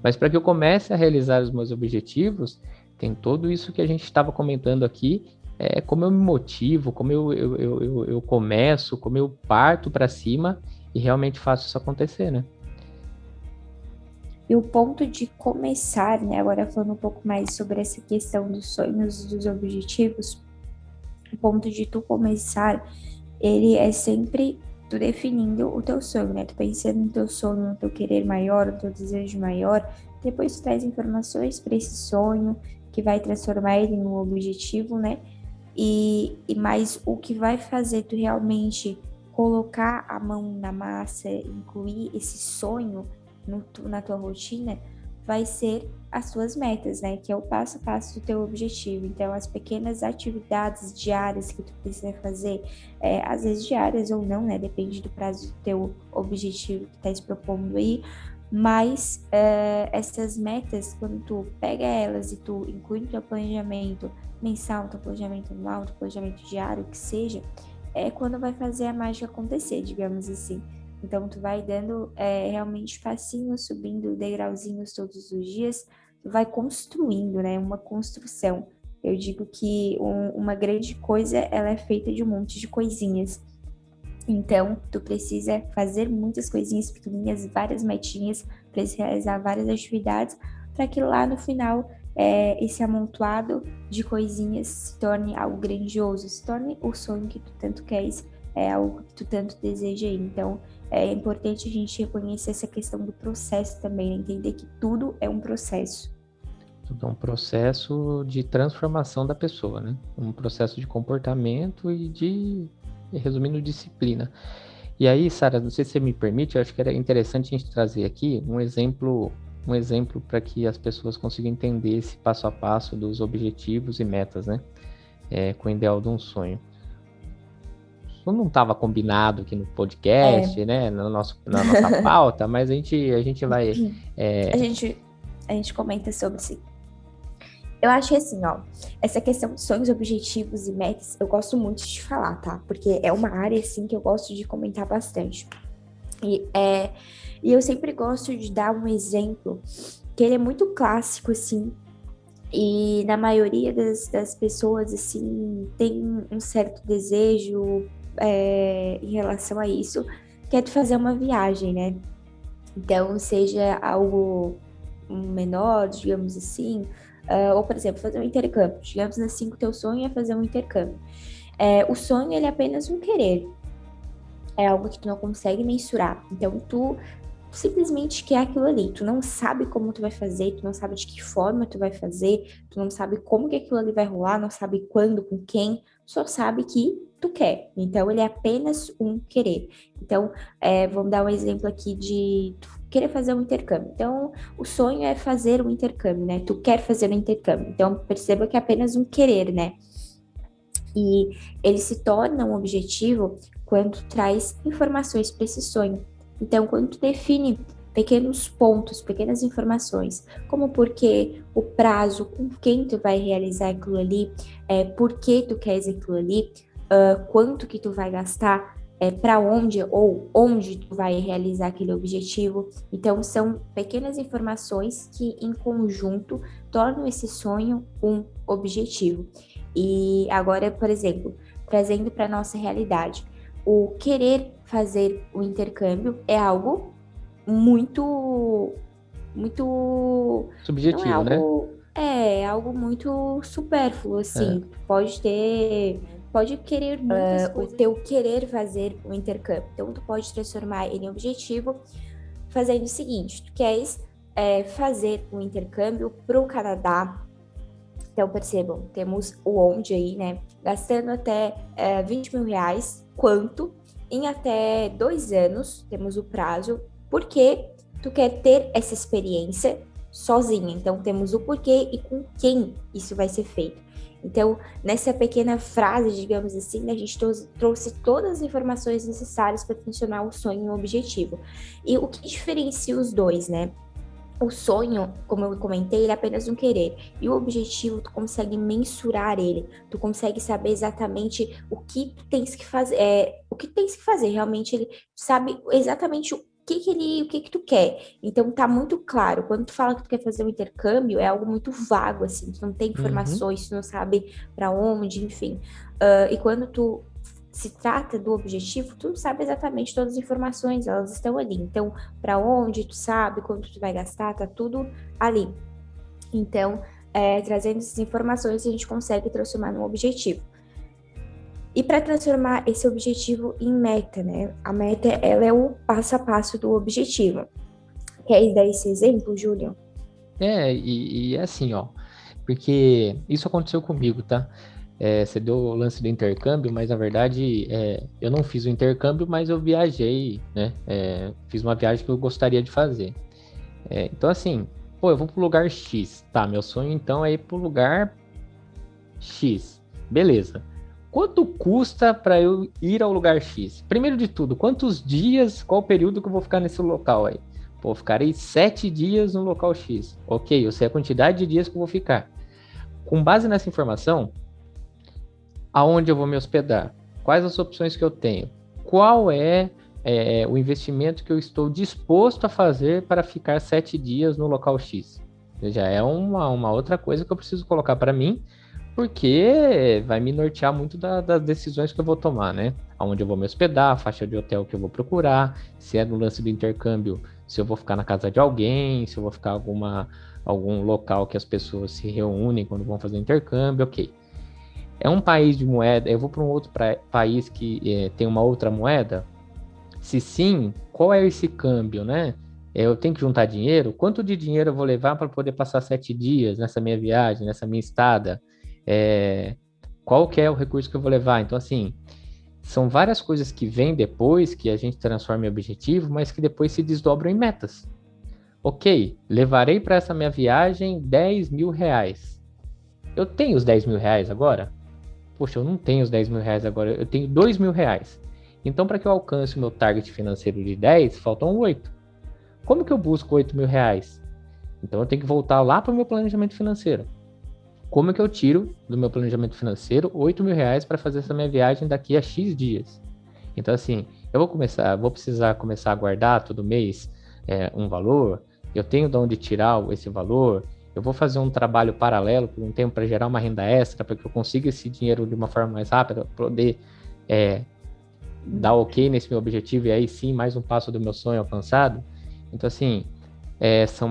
Mas para que eu comece a realizar os meus objetivos, tem tudo isso que a gente estava comentando aqui, como eu me motivo, como eu começo, como eu parto para cima e realmente faço isso acontecer, né? E o ponto de começar, né, agora falando um pouco mais sobre essa questão dos sonhos, dos objetivos, o ponto de tu começar, ele é sempre tu definindo o teu sonho, né? Tu pensando no teu sonho, no teu querer maior, no teu desejo maior, depois tu traz informações para esse sonho, que vai transformar ele em um objetivo, né? E mais o que vai fazer tu realmente colocar a mão na massa, incluir esse sonho na tua rotina, vai ser as suas metas, né? Que é o passo a passo do teu objetivo. Então, as pequenas atividades diárias que tu precisa fazer, às vezes diárias ou não, né? Depende do prazo do teu objetivo que tá se propondo aí. Mas essas metas, quando tu pega elas e tu inclui no teu planejamento mensal, teu planejamento anual, teu planejamento diário, que seja, é quando vai fazer a mágica acontecer, digamos assim. Então, tu vai dando realmente passinhos, subindo degrauzinhos todos os dias, tu vai construindo, né? Uma construção. Eu digo que uma grande coisa, ela é feita de um monte de coisinhas. Então, tu precisa fazer muitas coisinhas pequenininhas, várias metinhas, para realizar várias atividades, para que lá no final esse amontoado de coisinhas se torne algo grandioso, se torne o sonho que tu tanto queres, algo que tu tanto deseja. Então, é importante a gente reconhecer essa questão do processo também, né? Entender que tudo é um processo. Tudo é um processo de transformação da pessoa, né? Um processo de comportamento resumindo, disciplina. E aí, Sara, não sei se você me permite, eu acho que era interessante a gente trazer aqui um exemplo para que as pessoas consigam entender esse passo a passo dos objetivos e metas, né? Com o ideal de um sonho. Isso não estava combinado aqui no podcast, né? Na nossa pauta, mas a gente vai. A gente comenta sobre isso. Eu acho que assim, ó, essa questão de sonhos, objetivos e metas, eu gosto muito de falar, tá? Porque é uma área, assim, que eu gosto de comentar bastante. E eu sempre gosto de dar um exemplo, que ele é muito clássico, assim, e na maioria das pessoas, assim, tem um certo desejo em relação a isso, que é de fazer uma viagem, né? Então, seja algo menor, digamos assim, ou, por exemplo, fazer um intercâmbio. Digamos assim, que o teu sonho é fazer um intercâmbio. O sonho, ele é apenas um querer. É algo que tu não consegue mensurar. Então, tu simplesmente quer aquilo ali. Tu não sabe como tu vai fazer, tu não sabe de que forma tu vai fazer, tu não sabe como que aquilo ali vai rolar, não sabe quando, com quem, só sabe que tu quer. Então, ele é apenas um querer. Então, vamos dar um exemplo aqui de tu querer fazer um intercâmbio. Então, o sonho é fazer um intercâmbio, né? Tu quer fazer um intercâmbio. Então, perceba que é apenas um querer, né? E ele se torna um objetivo quando traz informações para esse sonho. Então, quando tu define pequenos pontos, pequenas informações, como por que o prazo, com quem tu vai realizar aquilo ali, por que tu queres aquilo ali, quanto que tu vai gastar, para onde ou onde tu vai realizar aquele objetivo. Então, são pequenas informações que, em conjunto, tornam esse sonho um objetivo. E agora, por exemplo, trazendo para a nossa realidade, o querer fazer o intercâmbio é algo muito, muito, não é Subjetivo, né? algo, é algo muito supérfluo, assim. Pode querer muitas coisas. O teu querer fazer o intercâmbio. Então, tu pode transformar ele em objetivo fazendo o seguinte, tu queres fazer um intercâmbio para o Canadá. Então, percebam, temos o onde aí, né? Gastando até 20 mil reais, quanto em até 2 anos, temos o prazo, porque tu quer ter essa experiência sozinha. Então, temos o porquê e com quem isso vai ser feito. Então, nessa pequena frase, digamos assim, né, a gente trouxe todas as informações necessárias para funcionar o sonho e o objetivo. E o que diferencia os dois, né? O sonho, como eu comentei, ele é apenas um querer. E o objetivo, tu consegue mensurar ele. Tu consegue saber exatamente o que tens que fazer. O que tens que fazer. Realmente, ele sabe exatamente o que tu quer. Então, tá muito claro. Quando tu fala que tu quer fazer um intercâmbio, é algo muito vago, assim. Tu não tem informações, tu não sabe para onde, enfim. E quando tu se trata do objetivo, tu sabe exatamente todas as informações, elas estão ali. Então, para onde tu sabe, quanto tu vai gastar, tá tudo ali. Então, trazendo essas informações, a gente consegue transformar num objetivo. E para transformar esse objetivo em meta, né? A meta, ela é o passo a passo do objetivo. Quer dar esse exemplo, Júlio? E é assim, ó, porque isso aconteceu comigo, tá? Você deu o lance do intercâmbio, mas na verdade eu não fiz o intercâmbio, mas eu viajei, né? Fiz uma viagem que eu gostaria de fazer. Então, assim, pô, eu vou pro lugar X, tá? Meu sonho então é ir pro lugar X, beleza. Quanto custa para eu ir ao lugar X? Primeiro de tudo, quantos dias, qual o período que eu vou ficar nesse local aí? Pô, ficarei 7 dias no local X. Ok, eu sei a quantidade de dias que eu vou ficar. Com base nessa informação, aonde eu vou me hospedar? Quais as opções que eu tenho? Qual é o investimento que eu estou disposto a fazer para ficar 7 dias no local X? Já é uma outra coisa que eu preciso colocar para mim, porque vai me nortear muito das decisões que eu vou tomar, né? Aonde eu vou me hospedar, a faixa de hotel que eu vou procurar, se é no lance do intercâmbio, se eu vou ficar na casa de alguém, se eu vou ficar algum local que as pessoas se reúnem quando vão fazer intercâmbio, ok. É um país de moeda, eu vou para um outro país que tem uma outra moeda? Se sim, qual é esse câmbio, né? Eu tenho que juntar dinheiro? Quanto de dinheiro eu vou levar para poder passar 7 dias nessa minha viagem, nessa minha estada? É, qual que é o recurso que eu vou levar? Então, assim, são várias coisas que vêm depois, que a gente transforma em objetivo, mas que depois se desdobram em metas. Ok, levarei para essa minha viagem 10 mil reais. Eu tenho os 10 mil reais agora? Poxa, eu não tenho os 10 mil reais agora, eu tenho 2 mil reais. Então, para que eu alcance o meu target financeiro de 10, faltam 8. Como que eu busco 8 mil reais? Então, eu tenho que voltar lá para o meu planejamento financeiro. Como que eu tiro do meu planejamento financeiro 8 mil reais para fazer essa minha viagem daqui a X dias? Então, assim, vou precisar começar a guardar todo mês um valor, eu tenho de onde tirar esse valor, eu vou fazer um trabalho paralelo por um tempo para gerar uma renda extra, para que eu consiga esse dinheiro de uma forma mais rápida, para poder dar ok nesse meu objetivo e aí sim, mais um passo do meu sonho alcançado. Então, assim, são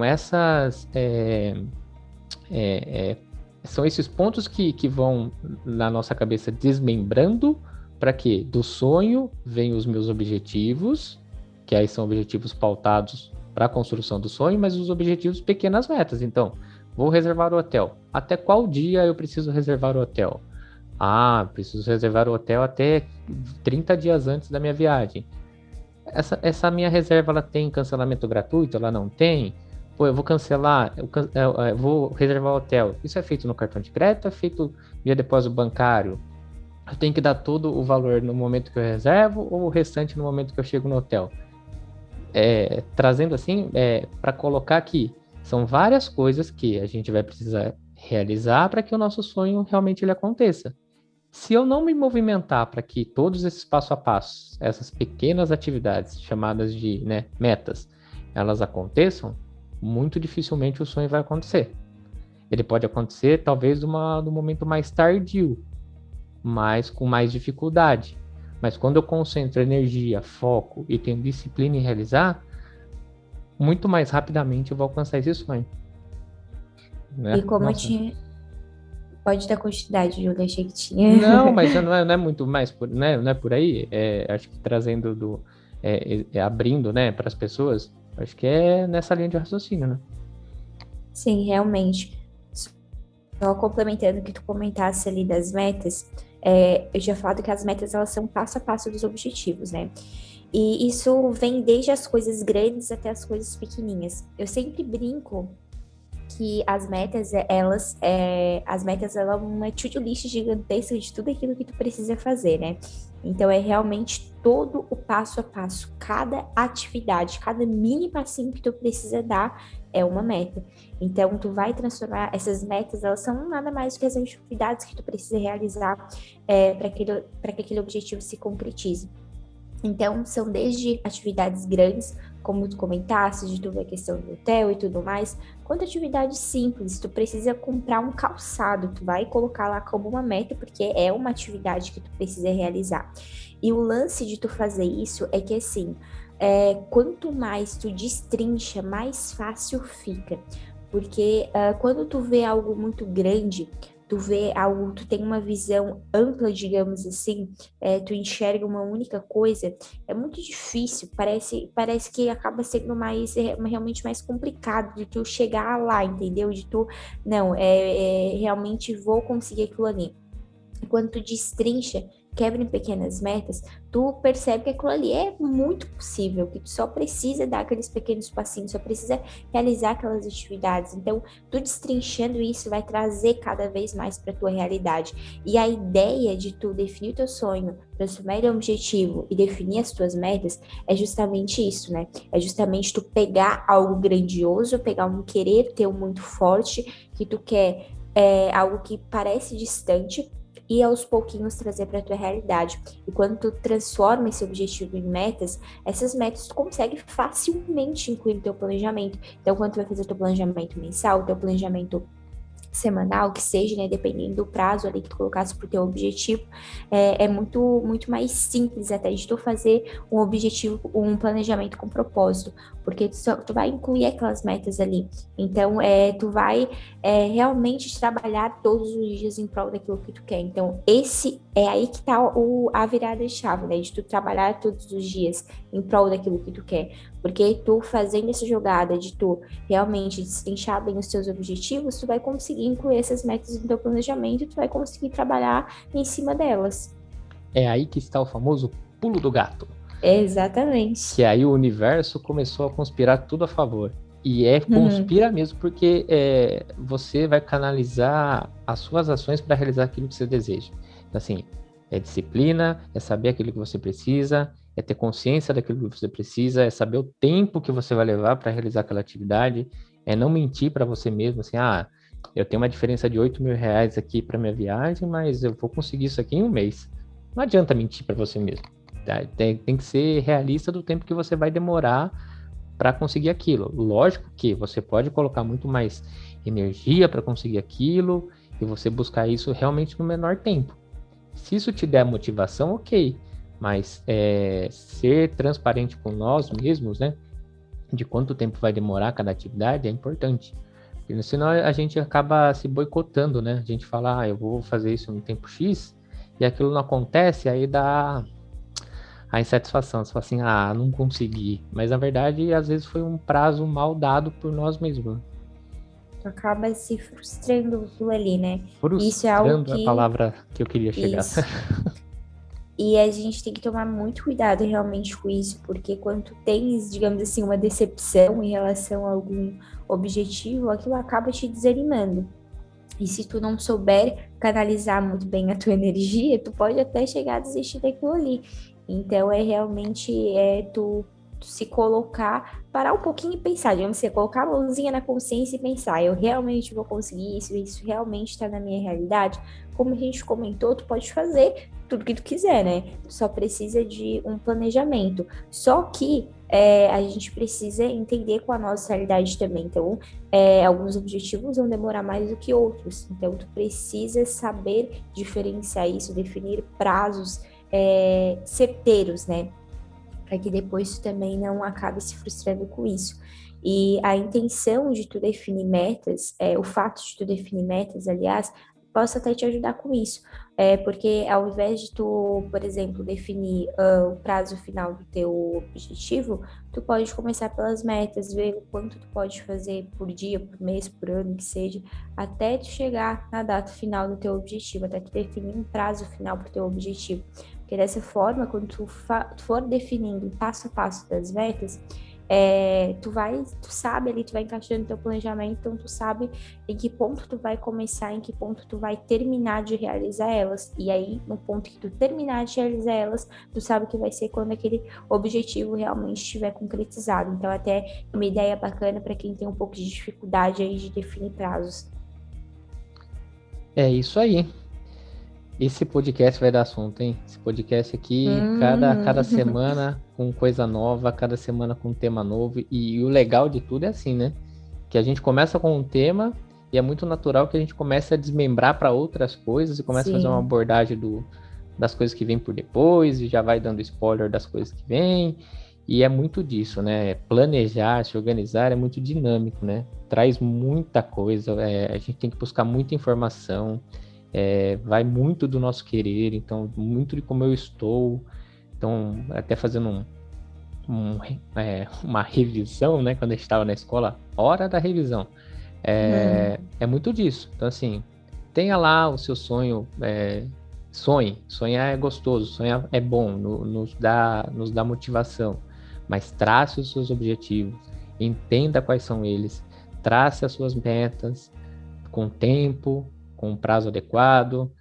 são esses pontos que vão na nossa cabeça desmembrando para que do sonho venham os meus objetivos, que aí são objetivos pautados para a construção do sonho, mas os objetivos pequenas metas. Então, vou reservar o hotel. Até qual dia eu preciso reservar o hotel? Ah, preciso reservar o hotel até 30 dias antes da minha viagem. Essa minha reserva, ela tem cancelamento gratuito? Ela não tem? Pô, eu vou cancelar, eu vou reservar o hotel. Isso é feito no cartão de crédito? É feito via depósito bancário? Eu tenho que dar todo o valor no momento que eu reservo ou o restante no momento que eu chego no hotel? Trazendo assim, para colocar aqui, são várias coisas que a gente vai precisar realizar para que o nosso sonho realmente ele aconteça. Se eu não me movimentar para que todos esses passo a passo, essas pequenas atividades chamadas de metas, elas aconteçam, muito dificilmente o sonho vai acontecer. Ele pode acontecer talvez num momento mais tardio, mas com mais dificuldade. Mas quando eu concentro energia, foco e tenho disciplina em realizar, muito mais rapidamente eu vou alcançar esse sonho. Né? E como eu Nossa. tinha. Pode dar continuidade, Júlia, achei que tinha. Não, mas não é muito mais não é por aí. Acho que trazendo abrindo, né, para as pessoas, acho que é nessa linha de raciocínio, né? Sim, realmente. Só complementando o que tu comentasse ali das metas, eu tinha falado que as metas elas são passo a passo dos objetivos, né? E isso vem desde as coisas grandes até as coisas pequenininhas. Eu sempre brinco que as metas, elas é uma to-do list gigantesca de tudo aquilo que tu precisa fazer, né? Então é realmente todo o passo a passo, cada atividade, cada mini passinho que tu precisa dar é uma meta. Então tu vai transformar essas metas, elas são nada mais do que as atividades que tu precisa realizar para que aquele objetivo se concretize. Então, são desde atividades grandes, como tu comentaste, de tu ver a questão do hotel e tudo mais, quanto atividade simples, tu precisa comprar um calçado, tu vai colocar lá como uma meta, porque é uma atividade que tu precisa realizar. E o lance de tu fazer isso é que assim, quanto mais tu destrincha, mais fácil fica. Porque quando tu vê algo muito grande, tu vê algo, tu tem uma visão ampla, digamos assim, tu enxerga uma única coisa, é muito difícil, parece que acaba sendo realmente mais complicado de tu chegar lá, entendeu? De tu, não, realmente vou conseguir aquilo ali. Quando tu destrincha, quebra em pequenas metas, tu percebe que aquilo ali é muito possível, que tu só precisa dar aqueles pequenos passinhos, só precisa realizar aquelas atividades. Então, tu destrinchando isso vai trazer cada vez mais para tua realidade. E a ideia de tu definir o teu sonho, transformar ele em um objetivo e definir as tuas metas é justamente isso, né? É justamente tu pegar algo grandioso, pegar um querer teu muito forte, que tu quer algo que parece distante, e aos pouquinhos trazer para a tua realidade. E quando tu transforma esse objetivo em metas, essas metas tu consegue facilmente incluir no teu planejamento. Então, quando tu vai fazer o teu planejamento mensal, o teu planejamento semanal, que seja, né, dependendo do prazo ali que tu colocasse para o teu objetivo, é muito mais simples até de tu fazer um objetivo, um planejamento com propósito, porque tu vai incluir aquelas metas ali. Então, tu vai realmente trabalhar todos os dias em prol daquilo que tu quer. Então, esse é aí que tá a virada de chave, né, de tu trabalhar todos os dias em prol daquilo que tu quer. Porque tu fazendo essa jogada de tu realmente destrinchar bem os teus objetivos, tu vai conseguir incluir essas metas no teu planejamento e tu vai conseguir trabalhar em cima delas. É aí que está o famoso pulo do gato. Exatamente. Que aí o universo começou a conspirar tudo a favor. E conspira mesmo, porque você vai canalizar as suas ações para realizar aquilo que você deseja. Então, assim, é disciplina, é saber aquilo que você precisa, é ter consciência daquilo que você precisa, é saber o tempo que você vai levar para realizar aquela atividade, é não mentir para você mesmo, assim, eu tenho uma diferença de R$ 8.000 aqui para minha viagem, mas eu vou conseguir isso aqui em um mês. Não adianta mentir para você mesmo. Tá? Tem que ser realista do tempo que você vai demorar para conseguir aquilo. Lógico que você pode colocar muito mais energia para conseguir aquilo e você buscar isso realmente no menor tempo. Se isso te der motivação, ok. Mas ser transparente com nós mesmos, né? De quanto tempo vai demorar cada atividade é importante. Porque senão a gente acaba se boicotando, né? A gente fala, eu vou fazer isso no tempo X e aquilo não acontece, aí dá a insatisfação. Você fala assim, não consegui. Mas na verdade, às vezes foi um prazo mal dado por nós mesmos. Tu acaba se frustrando aquilo ali, né? Isso é algo Frustrando é a palavra que eu queria chegar. Isso. E a gente tem que tomar muito cuidado realmente com isso, porque quando tu tens, digamos assim, uma decepção em relação a algum objetivo, aquilo acaba te desanimando. E se tu não souber canalizar muito bem a tua energia, tu pode até chegar a desistir daquilo ali. Então é realmente tu se colocar, parar um pouquinho e pensar, digamos assim, colocar a mãozinha na consciência e pensar, eu realmente vou conseguir isso realmente está na minha realidade. Como a gente comentou, tu pode fazer tudo que tu quiser, né? Tu só precisa de um planejamento. Só que a gente precisa entender com a nossa realidade também. Então, alguns objetivos vão demorar mais do que outros. Então, tu precisa saber diferenciar isso, definir prazos certeiros, né? Para que depois tu também não acabe se frustrando com isso. E a intenção de tu definir metas, o fato de tu definir metas, aliás, possa até te ajudar com isso. Porque ao invés de tu, por exemplo, definir o prazo final do teu objetivo, tu pode começar pelas metas, ver o quanto tu pode fazer por dia, por mês, por ano, que seja, até tu chegar na data final do teu objetivo, até tu definir um prazo final para o teu objetivo. Porque dessa forma, quando tu for definindo passo a passo das metas, tu sabe ali, tu vai encaixando teu planejamento, então tu sabe em que ponto tu vai começar, em que ponto tu vai terminar de realizar elas. E aí, no ponto que tu terminar de realizar elas, tu sabe que vai ser quando aquele objetivo realmente estiver concretizado. Então, até uma ideia bacana para quem tem um pouco de dificuldade aí de definir prazos. É isso aí. Esse podcast vai dar assunto, hein? Esse podcast aqui, cada semana com coisa nova, cada semana com um tema novo. E o legal de tudo é assim, né? Que a gente começa com um tema e é muito natural que a gente comece a desmembrar para outras coisas e comece a fazer uma Sim, abordagem das coisas que vêm por depois e já vai dando spoiler das coisas que vêm. E é muito disso, né? Planejar, se organizar é muito dinâmico, né? Traz muita coisa, a gente tem que buscar muita informação, vai muito do nosso querer, então, muito de como eu estou. Então, até fazendo uma revisão, né? Quando a gente estava na escola, hora da revisão. É muito disso. Então, assim, tenha lá o seu sonho, sonhe. Sonhar é gostoso, sonhar é bom, nos dá motivação. Mas trace os seus objetivos, entenda quais são eles, trace as suas metas com tempo, com um prazo adequado,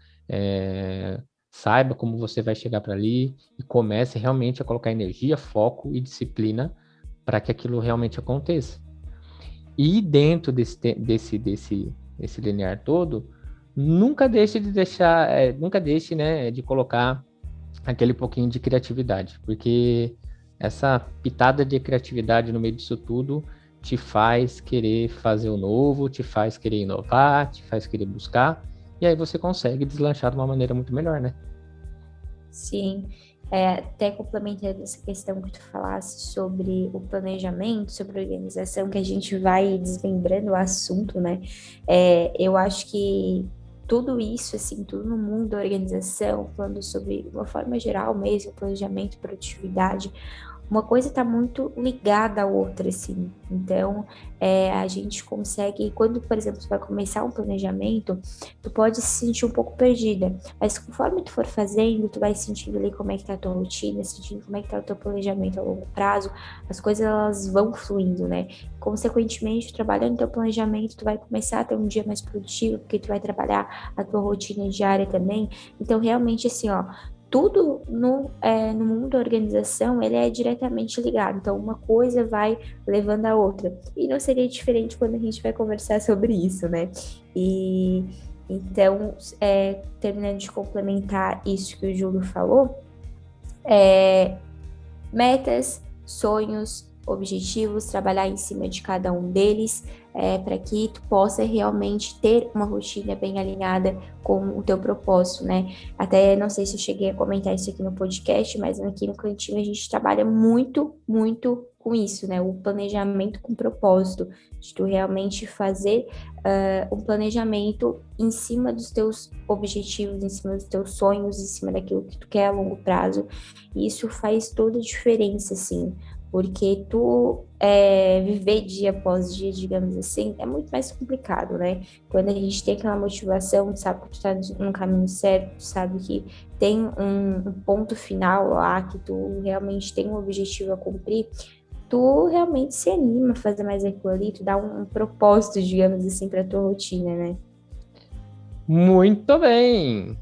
saiba como você vai chegar para ali e comece realmente a colocar energia, foco e disciplina para que aquilo realmente aconteça. E dentro desse linear todo, nunca deixe né, de colocar aquele pouquinho de criatividade, porque essa pitada de criatividade no meio disso tudo te faz querer fazer o novo, te faz querer inovar, te faz querer buscar, e aí você consegue deslanchar de uma maneira muito melhor, né? sim. Até complementando essa questão que tu falasse sobre o planejamento, sobre a organização, que a gente vai desmembrando o assunto, né? Eu acho que tudo isso, assim, tudo no mundo da organização, falando sobre, de uma forma geral mesmo, planejamento, produtividade, uma coisa está muito ligada à outra, assim. Então, a gente consegue, quando, por exemplo, tu vai começar um planejamento, tu pode se sentir um pouco perdida, mas conforme tu for fazendo, tu vai sentindo ali como é que tá a tua rotina, sentindo como é que tá o teu planejamento a longo prazo, as coisas elas vão fluindo, né? Consequentemente, trabalhando teu planejamento, tu vai começar a ter um dia mais produtivo, porque tu vai trabalhar a tua rotina diária também. Então, realmente, assim, ó, tudo no mundo da organização, ele é diretamente ligado. Então, uma coisa vai levando a outra. E não seria diferente quando a gente vai conversar sobre isso, né? E então, terminando de complementar isso que o Júlio falou, metas, sonhos, objetivos, trabalhar em cima de cada um deles, para que tu possa realmente ter uma rotina bem alinhada com o teu propósito, né? Até não sei se eu cheguei a comentar isso aqui no podcast, mas aqui no Cantinho a gente trabalha muito, muito com isso, né? O planejamento com propósito, de tu realmente fazer um planejamento em cima dos teus objetivos, em cima dos teus sonhos, em cima daquilo que tu quer a longo prazo. E isso faz toda a diferença, assim, porque viver dia após dia, digamos assim, é muito mais complicado, né? Quando a gente tem aquela motivação, sabe que tu tá no caminho certo, sabe que tem um ponto final lá, que tu realmente tem um objetivo a cumprir, tu realmente se anima a fazer mais aquilo ali, tu dá um propósito, digamos assim, pra tua rotina, né? Muito bem!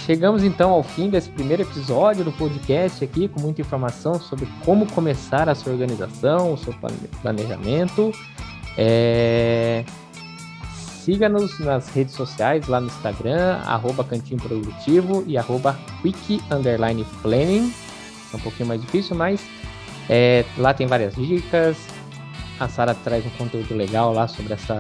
Chegamos então ao fim desse primeiro episódio do podcast aqui, com muita informação sobre como começar a sua organização, o seu planejamento. Siga-nos nas redes sociais, lá no Instagram, @Cantinho Produtivo e @Quick_Planning. É um pouquinho mais difícil, mas lá tem várias dicas. A Sara traz um conteúdo legal lá sobre esse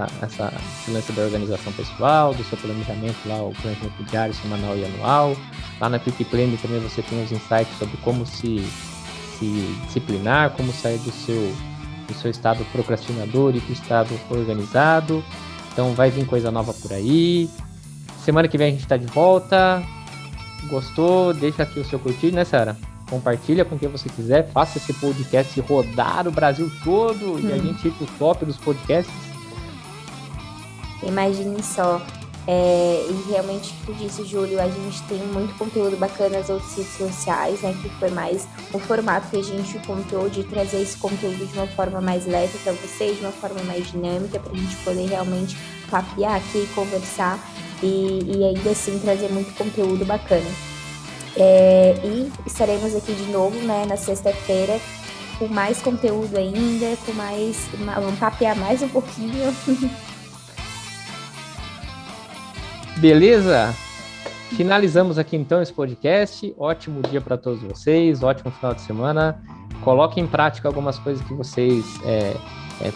lance da organização pessoal, do seu planejamento lá, o planejamento diário, semanal e anual. Lá na Quick Planning também você tem os insights sobre como se disciplinar, como sair do seu estado procrastinador e do estado organizado. Então vai vir coisa nova por aí. Semana que vem a gente tá de volta. Gostou? Deixa aqui o seu curtir, né, Sara? Compartilha com quem você quiser. Faça esse podcast rodar o Brasil todo e a gente ir pro top dos podcasts. Imagine só. E realmente, como disse, Júlio, a gente tem muito conteúdo bacana nas outras redes sociais, né? Que foi mais o formato que a gente encontrou de trazer esse conteúdo de uma forma mais leve para vocês, de uma forma mais dinâmica, para a gente poder realmente papear aqui, conversar e ainda assim trazer muito conteúdo bacana. E estaremos aqui de novo, né, na sexta-feira, com mais conteúdo ainda, vamos papear mais um pouquinho. Beleza? Finalizamos aqui então esse podcast. Ótimo dia para todos vocês, ótimo final de semana. Coloquem em prática algumas coisas que vocês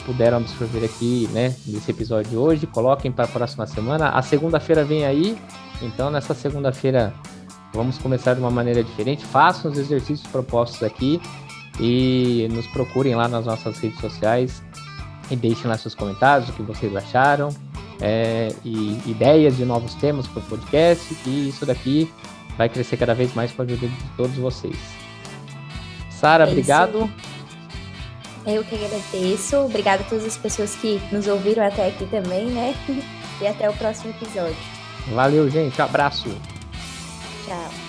puderam absorver aqui, né, desse episódio de hoje. Coloquem para a próxima semana. A segunda-feira vem aí, então nessa segunda-feira vamos começar de uma maneira diferente. Façam os exercícios propostos aqui e nos procurem lá nas nossas redes sociais e deixem lá seus comentários, o que vocês acharam. E ideias de novos temas para o podcast, e isso daqui vai crescer cada vez mais com a ajuda de todos vocês. Sara, obrigado. Eu que agradeço. Obrigada a todas as pessoas que nos ouviram até aqui também, né? E até o próximo episódio. Valeu, gente. Abraço. Tchau.